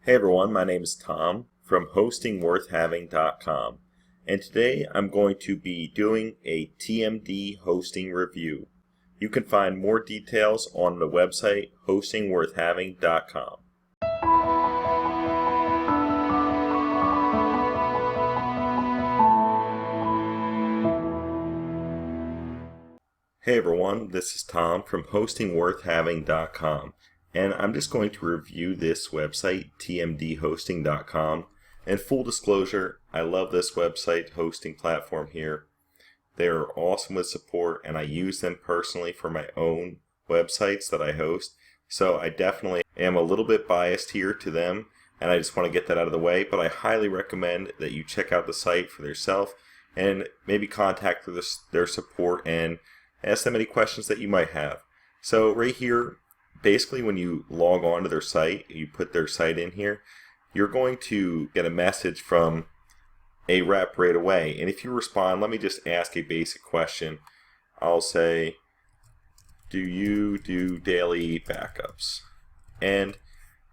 Hey everyone, my name is Tom from HostingWorthHaving.com, and today I'm going to be doing a TMD hosting review. You can find more details on the website HostingWorthHaving.com. Hey everyone, this is Tom from HostingWorthHaving.com, and I'm just going to review this website, TMDHosting.com. And full disclosure, I love this website hosting platform here. They're awesome with support, and I use them personally for my own websites that I host. So I definitely am a little bit biased here to them, and I just want to get that out of the way. But I highly recommend that you check out the site for yourself and maybe contact their support and ask them any questions that you might have. So right here, basically when you log on to their site, you put their site in here, you're going to get a message from a rep right away. And if you respond, let me just ask a basic question. I'll say, do you do daily backups? And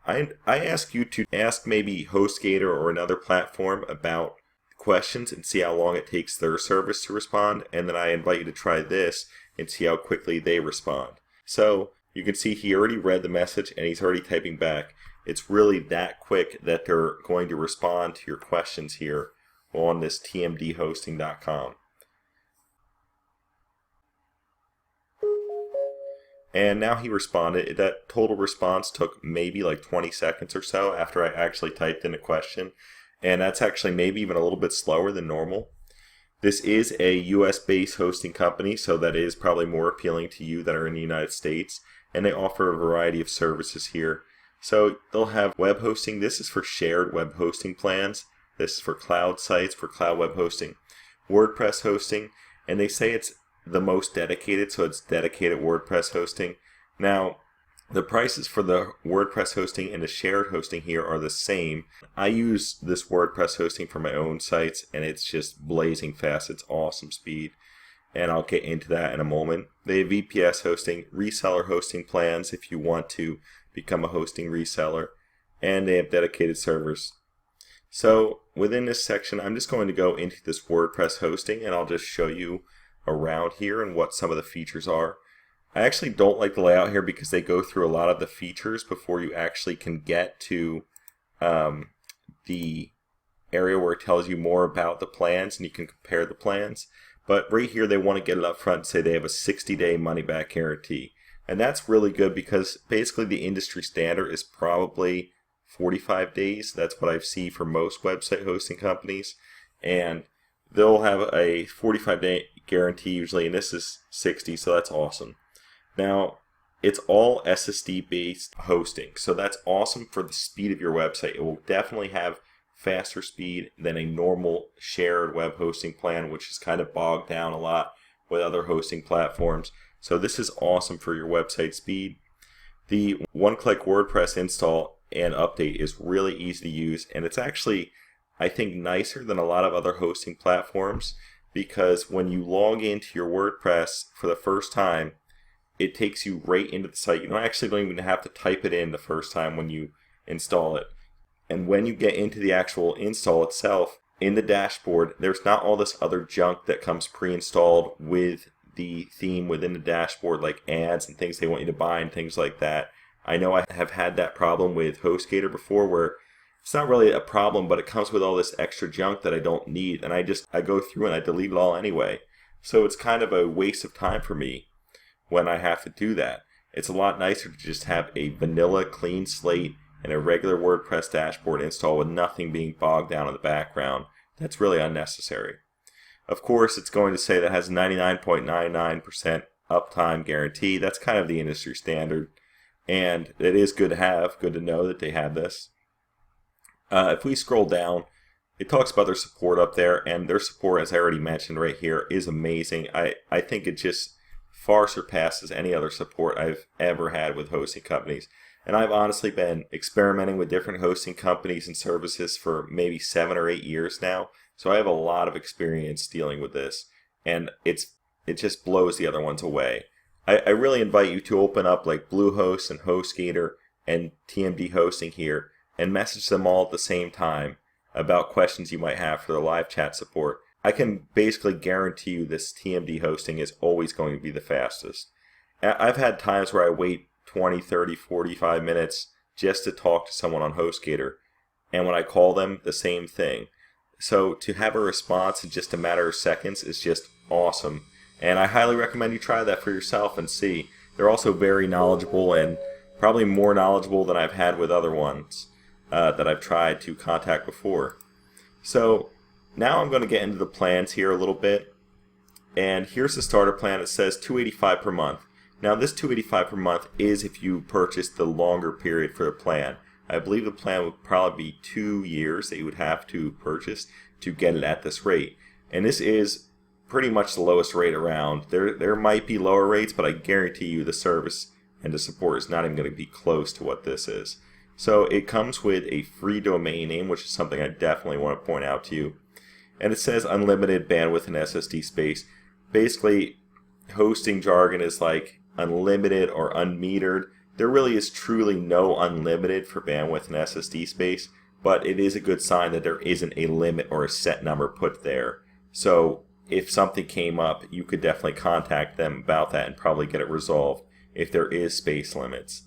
I ask you to ask maybe HostGator or another platform about questions and see how long it takes their service to respond, and then I invite you to try this and see how quickly they respond. So you can see he already read the message and he's already typing back. It's really that quick that they're going to respond to your questions here on this TMDHosting.com. And now he responded. That total response took maybe like 20 seconds or so after I actually typed in a question. And that's actually maybe even a little bit slower than normal. This is a US-based hosting company, so that is probably more appealing to you that are in the United States. And they offer a variety of services here. So they'll have web hosting. This is for shared web hosting plans. This is for cloud sites, for cloud web hosting. WordPress hosting, and they say it's the most dedicated, so it's dedicated WordPress hosting. Now, the prices for the WordPress hosting and the shared hosting here are the same. I use this WordPress hosting for my own sites, and it's just blazing fast. It's awesome speed, and I'll get into that in a moment. They have VPS hosting, reseller hosting plans if you want to become a hosting reseller, and they have dedicated servers. So within this section, I'm just going to go into this WordPress hosting, and I'll just show you around here and what some of the features are. I actually don't like the layout here because they go through a lot of the features before you actually can get to the area where it tells you more about the plans and you can compare the plans. But right here they want to get it up front and say they have a 60-day money-back guarantee. And that's really good because basically the industry standard is probably 45 days. That's what I've seen for most website hosting companies. And they'll have a 45-day guarantee usually, and this is 60, so that's awesome. Now, it's all SSD-based hosting, so that's awesome for the speed of your website. It will definitely have faster speed than a normal shared web hosting plan, which is kind of bogged down a lot with other hosting platforms. So this is awesome for your website speed. The one-click WordPress install and update is really easy to use, and it's actually, I think, nicer than a lot of other hosting platforms because when you log into your WordPress for the first time, it takes you right into the site. You don't even have to type it in the first time when you install it. And when you get into the actual install itself, in the dashboard, there's not all this other junk that comes pre-installed with the theme within the dashboard, like ads and things they want you to buy and things like that. I know I have had that problem with HostGator before where it's not really a problem, but it comes with all this extra junk that I don't need. And I go through and I delete it all anyway. So it's kind of a waste of time for me when I have to do that. It's a lot nicer to just have a vanilla clean slate and a regular WordPress dashboard install with nothing being bogged down in the background. That's really unnecessary. Of course, it's going to say that it has 99.99% uptime guarantee. That's kind of the industry standard, and it is good to know that they have this. If we scroll down, it talks about their support up there, and their support, as I already mentioned right here, is amazing. I think it just far surpasses any other support I've ever had with hosting companies. And I've honestly been experimenting with different hosting companies and services for maybe 7 or 8 years now. So I have a lot of experience dealing with this. And it just blows the other ones away. I really invite you to open up like Bluehost and HostGator and TMD Hosting here and message them all at the same time about questions you might have for their live chat support, I can basically guarantee you this TMD hosting is always going to be the fastest. I've had times where I wait 20, 30, 45 minutes just to talk to someone on HostGator, and when I call them, the same thing. So to have a response in just a matter of seconds is just awesome, and I highly recommend you try that for yourself and see. They're also very knowledgeable, and probably more knowledgeable than I've had with other ones that I've tried to contact before. So now I'm going to get into the plans here a little bit, and here's the starter plan. It says $285 per month. Now this $285 per month is if you purchase the longer period for the plan. I believe the plan would probably be 2 years that you would have to purchase to get it at this rate. And this is pretty much the lowest rate around. There might be lower rates, but I guarantee you the service and the support is not even going to be close to what this is. So it comes with a free domain name, which is something I definitely want to point out to you. And it says unlimited bandwidth and SSD space. Basically, hosting jargon is like unlimited or unmetered. There really is truly no unlimited for bandwidth and SSD space, but it is a good sign that there isn't a limit or a set number put there. So if something came up, you could definitely contact them about that and probably get it resolved if there is space limits.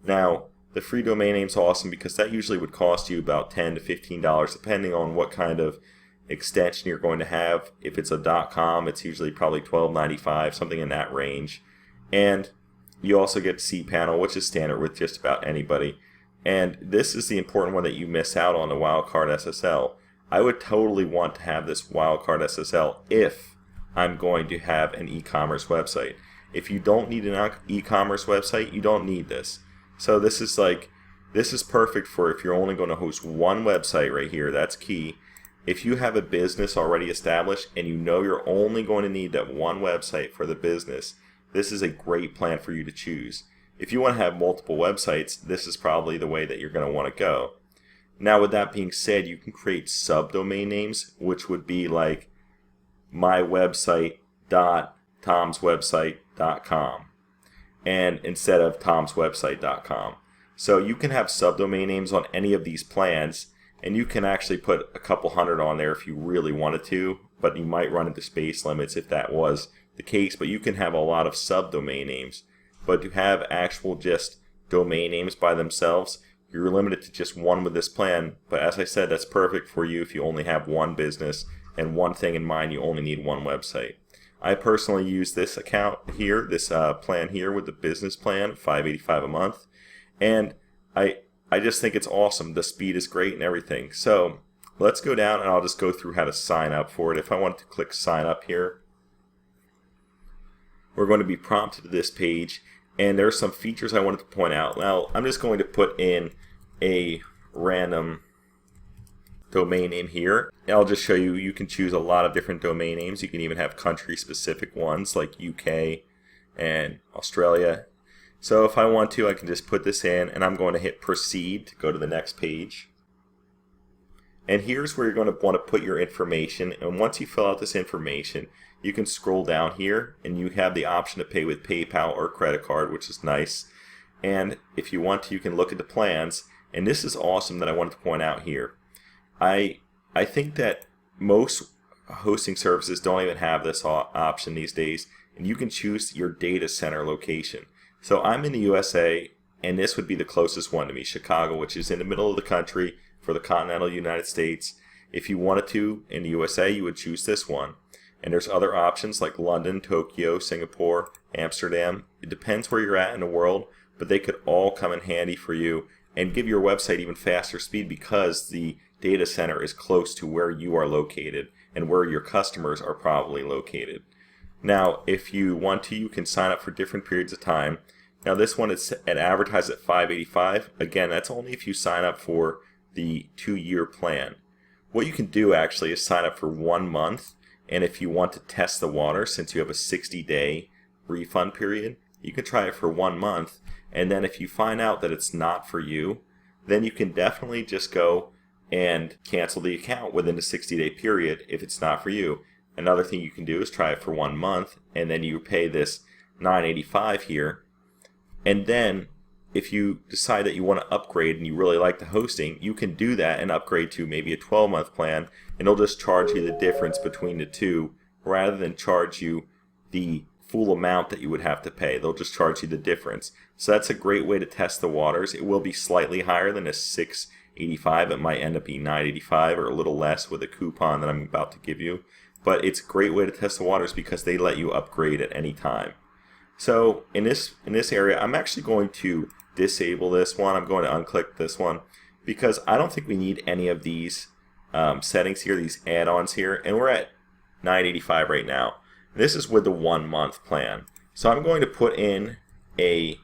Now, the free domain name is awesome because that usually would cost you about $10 to $15 depending on what kind of extension you're going to have. If it's a .com, it's usually probably $12.95, something in that range. And you also get cPanel, which is standard with just about anybody. And this is the important one that you miss out on, the Wildcard SSL. I would totally want to have this Wildcard SSL if I'm going to have an e-commerce website. If you don't need an e-commerce website, you don't need this. So this is perfect for if you're only going to host one website right here. That's key. If you have a business already established and you know you're only going to need that one website for the business, this is a great plan for you to choose. If you want to have multiple websites, this is probably the way that you're going to want to go. Now, with that being said, you can create subdomain names, which would be like mywebsite.tomswebsite.com, and instead of tomswebsite.com. So you can have subdomain names on any of these plans, and you can actually put a couple hundred on there if you really wanted to, but you might run into space limits if that was the case. But you can have a lot of subdomain names. But to have actual just domain names by themselves, you're limited to just one with this plan. But as I said, that's perfect for you if you only have one business and one thing in mind. You only need one website. I personally use this account here, this plan here with the business plan, $585 a month, and I just think it's awesome. The speed is great and everything. So let's go down and I'll just go through how to sign up for it. If I want to click sign up here, we're going to be prompted to this page, and there are some features I wanted to point out. Now, I'm just going to put in a random domain name here. I'll just show you, you can choose a lot of different domain names. You can even have country-specific ones like UK and Australia. So if I want to, I can just put this in, and I'm going to hit proceed to go to the next page. And here's where you're going to want to put your information. And once you fill out this information, you can scroll down here and you have the option to pay with PayPal or credit card, which is nice. And if you want to, you can look at the plans. And this is awesome that I wanted to point out here. I think that most hosting services don't even have this option these days. And you can choose your data center location. So I'm in the USA, and this would be the closest one to me, Chicago, which is in the middle of the country for the continental United States. If you wanted to, in the USA, you would choose this one. And there's other options like London, Tokyo, Singapore, Amsterdam. It depends where you're at in the world, but they could all come in handy for you and give your website even faster speed because the data center is close to where you are located and where your customers are probably located. Now, if you want to, you can sign up for different periods of time. Now, this one is advertised at $585. Again, that's only if you sign up for the 2-year plan. What you can do actually is sign up for 1 month. And if you want to test the water, since you have a 60-day refund period, you can try it for 1 month. And then if you find out that it's not for you, then you can definitely just go and cancel the account within the 60-day period if it's not for you. Another thing you can do is try it for 1 month, and then you pay this $9.85 here. And then if you decide that you want to upgrade and you really like the hosting, you can do that and upgrade to maybe a 12-month plan, and it'll just charge you the difference between the two rather than charge you the full amount that you would have to pay. They'll just charge you the difference. So that's a great way to test the waters. It will be slightly higher than a $685. It might end up being $985 or a little less with a coupon that I'm about to give you. But it's a great way to test the waters because they let you upgrade at any time. So in this area, I'm actually going to disable this one. I'm going to unclick this one because I don't think we need any of these settings here, these add-ons here, and we're at $985 right now. This is with the 1-month plan. So I'm going to put in a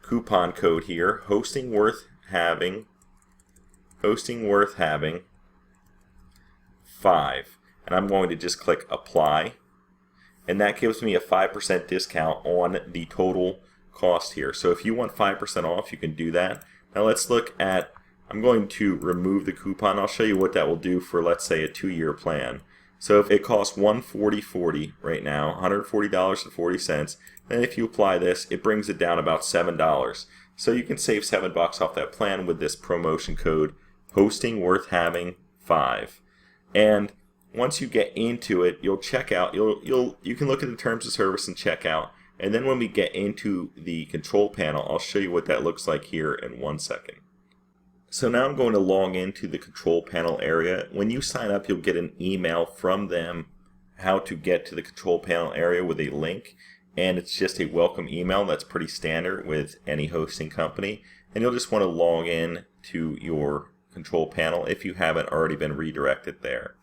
coupon code here, HostingWorthHaving 5, and I'm going to just click apply, and that gives me a 5% discount on the total cost here. So if you want 5% off, you can do that. Now let's look at, I'm going to remove the coupon. I'll show you what that will do for, let's say, a 2-year plan. So if it costs $140.40 right now, $140.40, then if you apply this, it brings it down about $7. So you can save $7 off that plan with this promotion code, HostingWorthHaving 5. And once you get into it, you'll check out, you can look at the terms of service and check out. And then when we get into the control panel, I'll show you what that looks like here in 1 second. So now I'm going to log into the control panel area. When you sign up, you'll get an email from them how to get to the control panel area with a link. And it's just a welcome email that's pretty standard with any hosting company. And you'll just want to log in to your control panel if you haven't already been redirected there.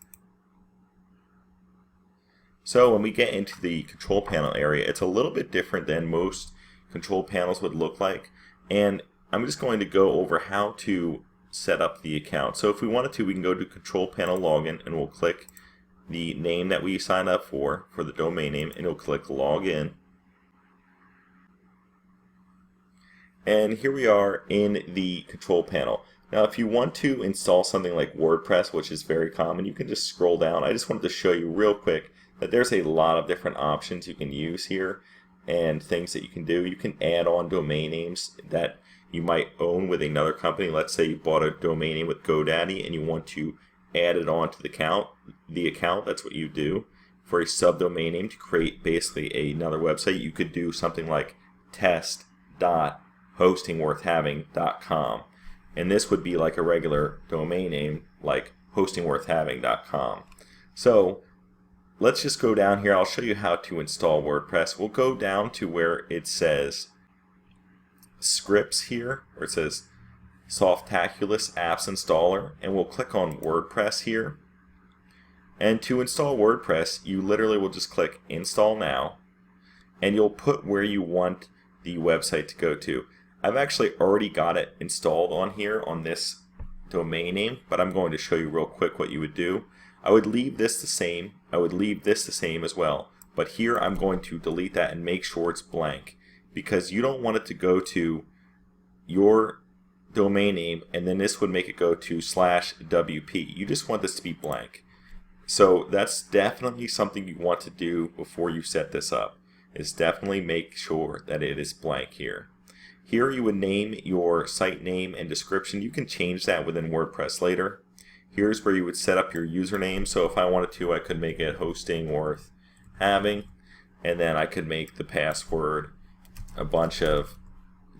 So when we get into the control panel area, it's a little bit different than most control panels would look like. And I'm just going to go over how to set up the account. So if we wanted to, we can go to control panel login and we'll click the name that we signed up for the domain name, and we'll click login. And here we are in the control panel. Now if you want to install something like WordPress, which is very common, you can just scroll down. I just wanted to show you real quick that there's a lot of different options you can use here and things that you can do. You can add on domain names that you might own with another company. Let's say you bought a domain name with GoDaddy and you want to add it on to the account. That's what you do. For a subdomain name to create basically another website, you could do something like test.hostingworthhaving.com. And this would be like a regular domain name like hostingworthhaving.com. So let's just go down here. I'll show you how to install WordPress. We'll go down to where it says scripts here, where it says Softaculous Apps Installer, and we'll click on WordPress here. And to install WordPress, you literally will just click Install Now, and you'll put where you want the website to go to. I've actually already got it installed on here on this domain name, but I'm going to show you real quick what you would do. I would leave this the same. I would leave this the same as well. But here I'm going to delete that and make sure it's blank, because you don't want it to go to your domain name and then this would make it go to /WP. You just want this to be blank. So that's definitely something you want to do before you set this up, is definitely make sure that it is blank here. Here you would name your site name and description. You can change that within WordPress later. Here's where you would set up your username. So if I wanted to, I could make it HostingWorthHaving, and then I could make the password a bunch of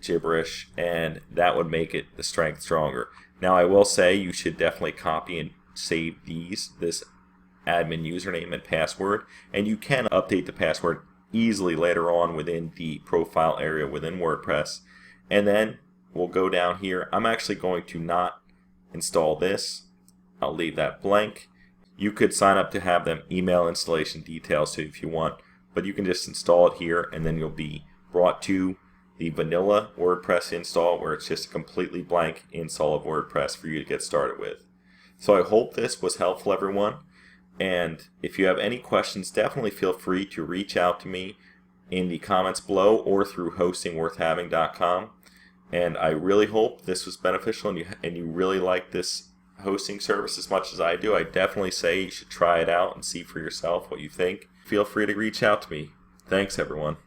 gibberish, and that would make it the strength stronger. Now I will say you should definitely copy and save this admin username and password, and you can update the password easily later on within the profile area within WordPress. And then we'll go down here. I'm actually going to not install this. I'll leave that blank. You could sign up to have them email installation details to you if you want, but you can just install it here, and then you'll be brought to the vanilla WordPress install, where it's just a completely blank install of WordPress for you to get started with. So I hope this was helpful, everyone. And if you have any questions, definitely feel free to reach out to me in the comments below or through hostingworthhaving.com. And I really hope this was beneficial and you really like this hosting service as much as I do. I definitely say you should try it out and see for yourself what you think. Feel free to reach out to me. Thanks, everyone.